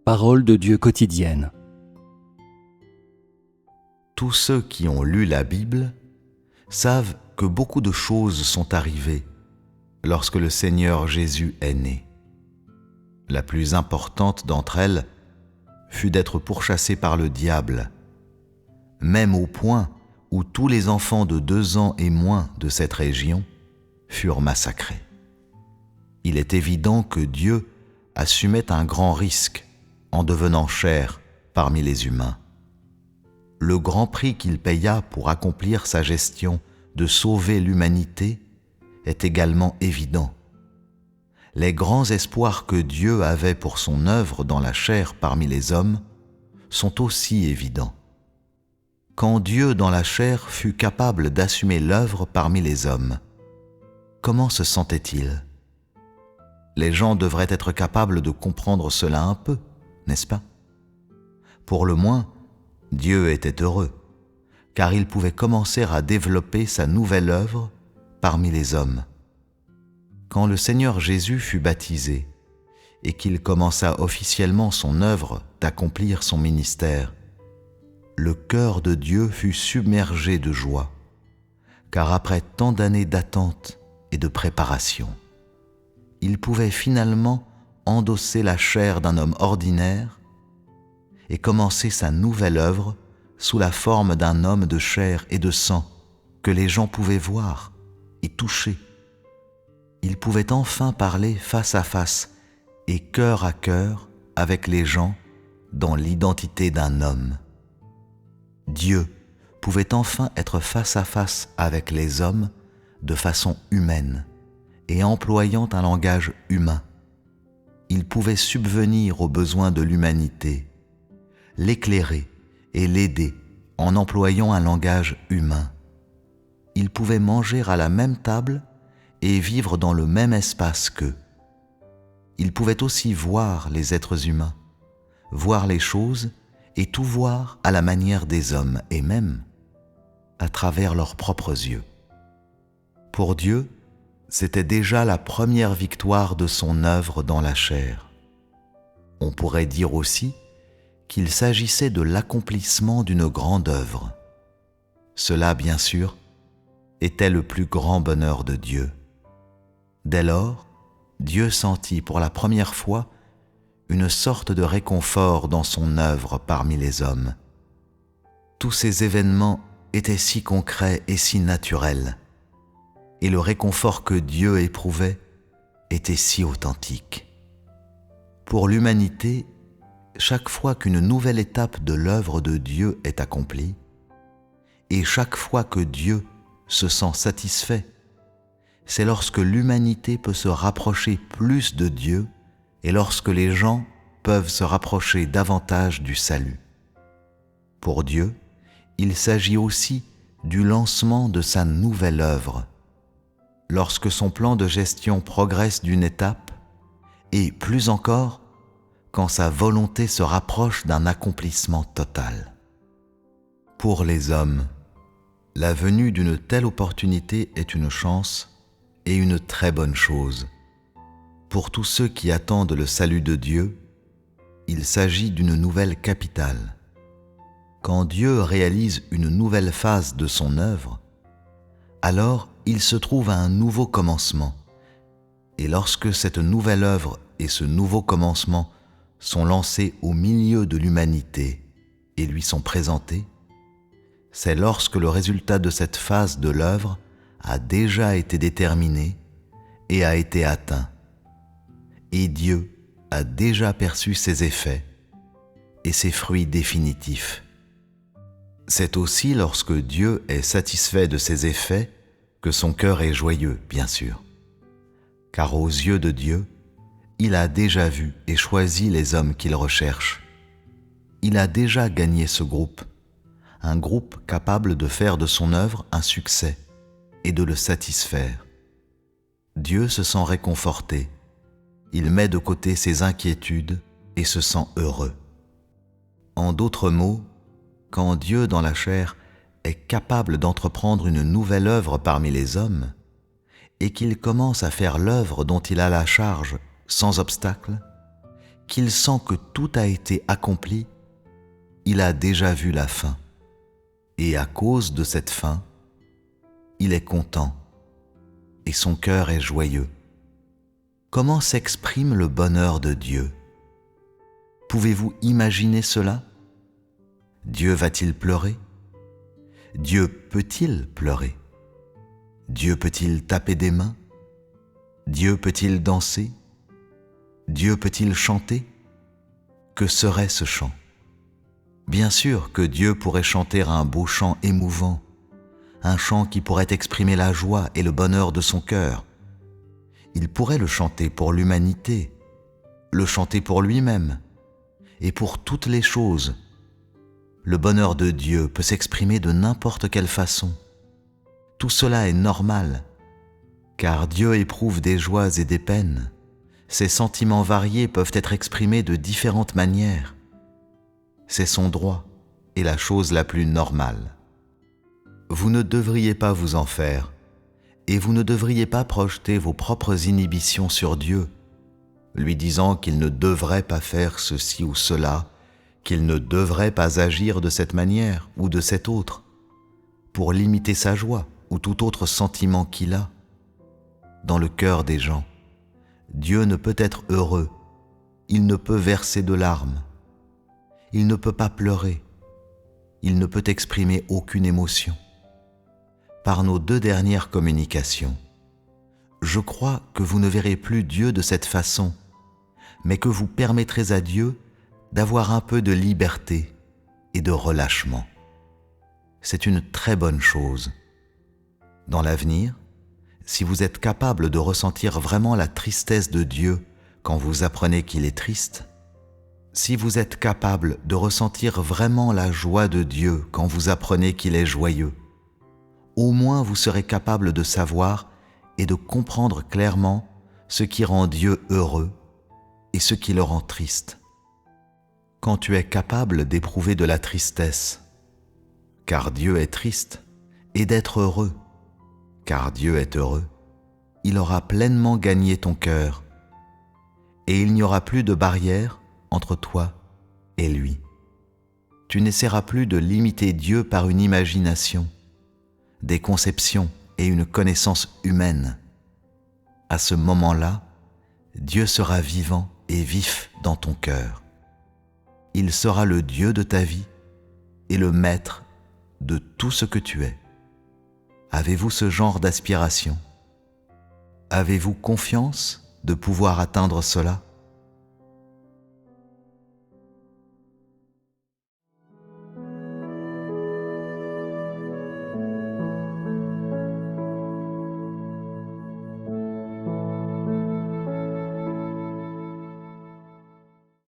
Parole de Dieu quotidienne. Tous ceux qui ont lu la Bible savent que beaucoup de choses sont arrivées lorsque le Seigneur Jésus est né. La plus importante d'entre elles fut d'être pourchassé par le diable, même au point où tous les enfants de 2 ans et moins de cette région furent massacrés. Il est évident que Dieu assumait un grand risque en devenant chair parmi les humains. Le grand prix qu'il paya pour accomplir sa gestion de sauver l'humanité est également évident. Les grands espoirs que Dieu avait pour son œuvre dans la chair parmi les hommes sont aussi évidents. Quand Dieu dans la chair fut capable d'assumer l'œuvre parmi les hommes, comment se sentait-il ? Les gens devraient être capables de comprendre cela un peu, n'est-ce pas ? Pour le moins, Dieu était heureux, car il pouvait commencer à développer sa nouvelle œuvre parmi les hommes. Quand le Seigneur Jésus fut baptisé et qu'il commença officiellement son œuvre d'accomplir son ministère, le cœur de Dieu fut submergé de joie, car après tant d'années d'attente et de préparation, il pouvait finalement endosser la chair d'un homme ordinaire et commencer sa nouvelle œuvre sous la forme d'un homme de chair et de sang que les gens pouvaient voir et toucher. Il pouvait enfin parler face à face et cœur à cœur avec les gens dans l'identité d'un homme. Dieu pouvait enfin être face à face avec les hommes de façon humaine et employant un langage humain. Il pouvait subvenir aux besoins de l'humanité, l'éclairer et l'aider en employant un langage humain. Il pouvait manger à la même table et vivre dans le même espace qu'eux. Il pouvait aussi voir les êtres humains, voir les choses et tout voir à la manière des hommes et même à travers leurs propres yeux. Pour Dieu, c'était déjà la première victoire de son œuvre dans la chair. On pourrait dire aussi qu'il s'agissait de l'accomplissement d'une grande œuvre. Cela, bien sûr, était le plus grand bonheur de Dieu. Dès lors, Dieu sentit pour la première fois une sorte de réconfort dans son œuvre parmi les hommes. Tous ces événements étaient si concrets et si naturels, et le réconfort que Dieu éprouvait était si authentique. Pour l'humanité, chaque fois qu'une nouvelle étape de l'œuvre de Dieu est accomplie, et chaque fois que Dieu se sent satisfait, c'est lorsque l'humanité peut se rapprocher plus de Dieu et lorsque les gens peuvent se rapprocher davantage du salut. Pour Dieu, il s'agit aussi du lancement de sa nouvelle œuvre, lorsque son plan de gestion progresse d'une étape, et plus encore, quand sa volonté se rapproche d'un accomplissement total. Pour les hommes, la venue d'une telle opportunité est une chance et une très bonne chose. Pour tous ceux qui attendent le salut de Dieu, il s'agit d'une nouvelle capitale. Quand Dieu réalise une nouvelle phase de son œuvre, alors il se trouve à un nouveau commencement. Et lorsque cette nouvelle œuvre et ce nouveau commencement sont lancés au milieu de l'humanité et lui sont présentés, c'est lorsque le résultat de cette phase de l'œuvre a déjà été déterminé et a été atteint. Et Dieu a déjà perçu ses effets et ses fruits définitifs. C'est aussi lorsque Dieu est satisfait de ses effets que son cœur est joyeux, bien sûr. Car aux yeux de Dieu, il a déjà vu et choisi les hommes qu'il recherche. Il a déjà gagné ce groupe, un groupe capable de faire de son œuvre un succès et de le satisfaire. Dieu se sent réconforté. Il met de côté ses inquiétudes et se sent heureux. En d'autres mots, quand Dieu dans la chair est capable d'entreprendre une nouvelle œuvre parmi les hommes et qu'il commence à faire l'œuvre dont il a la charge sans obstacle, qu'il sent que tout a été accompli, il a déjà vu la fin. Et à cause de cette fin, il est content et son cœur est joyeux. Comment s'exprime le bonheur de Dieu? Pouvez-vous imaginer cela? Dieu va-t-il pleurer? Dieu peut-il pleurer? Dieu peut-il taper des mains? Dieu peut-il danser? Dieu peut-il chanter? Que serait ce chant? Bien sûr que Dieu pourrait chanter un beau chant émouvant, un chant qui pourrait exprimer la joie et le bonheur de son cœur. Il pourrait le chanter pour l'humanité, le chanter pour lui-même et pour toutes les choses. Le bonheur de Dieu peut s'exprimer de n'importe quelle façon. Tout cela est normal, car Dieu éprouve des joies et des peines. Ses sentiments variés peuvent être exprimés de différentes manières. C'est son droit et la chose la plus normale. Vous ne devriez pas vous en faire, et vous ne devriez pas projeter vos propres inhibitions sur Dieu, lui disant qu'il ne devrait pas faire ceci ou cela, qu'il ne devrait pas agir de cette manière ou de cette autre, pour limiter sa joie ou tout autre sentiment qu'il a. Dans le cœur des gens, Dieu ne peut être heureux, il ne peut verser de larmes, il ne peut pas pleurer, il ne peut exprimer aucune émotion. Par nos 2 dernières communications, je crois que vous ne verrez plus Dieu de cette façon, mais que vous permettrez à Dieu d'avoir un peu de liberté et de relâchement. C'est une très bonne chose. Dans l'avenir, si vous êtes capable de ressentir vraiment la tristesse de Dieu quand vous apprenez qu'il est triste, si vous êtes capable de ressentir vraiment la joie de Dieu quand vous apprenez qu'il est joyeux, au moins vous serez capable de savoir et de comprendre clairement ce qui rend Dieu heureux et ce qui le rend triste. Quand tu es capable d'éprouver de la tristesse, car Dieu est triste, et d'être heureux, car Dieu est heureux, il aura pleinement gagné ton cœur, et il n'y aura plus de barrière entre toi et lui. Tu n'essaieras plus de limiter Dieu par une imagination, des conceptions et une connaissance humaine. À ce moment-là, Dieu sera vivant et vif dans ton cœur. Il sera le Dieu de ta vie et le maître de tout ce que tu es. Avez-vous ce genre d'aspiration? Avez-vous confiance de pouvoir atteindre cela?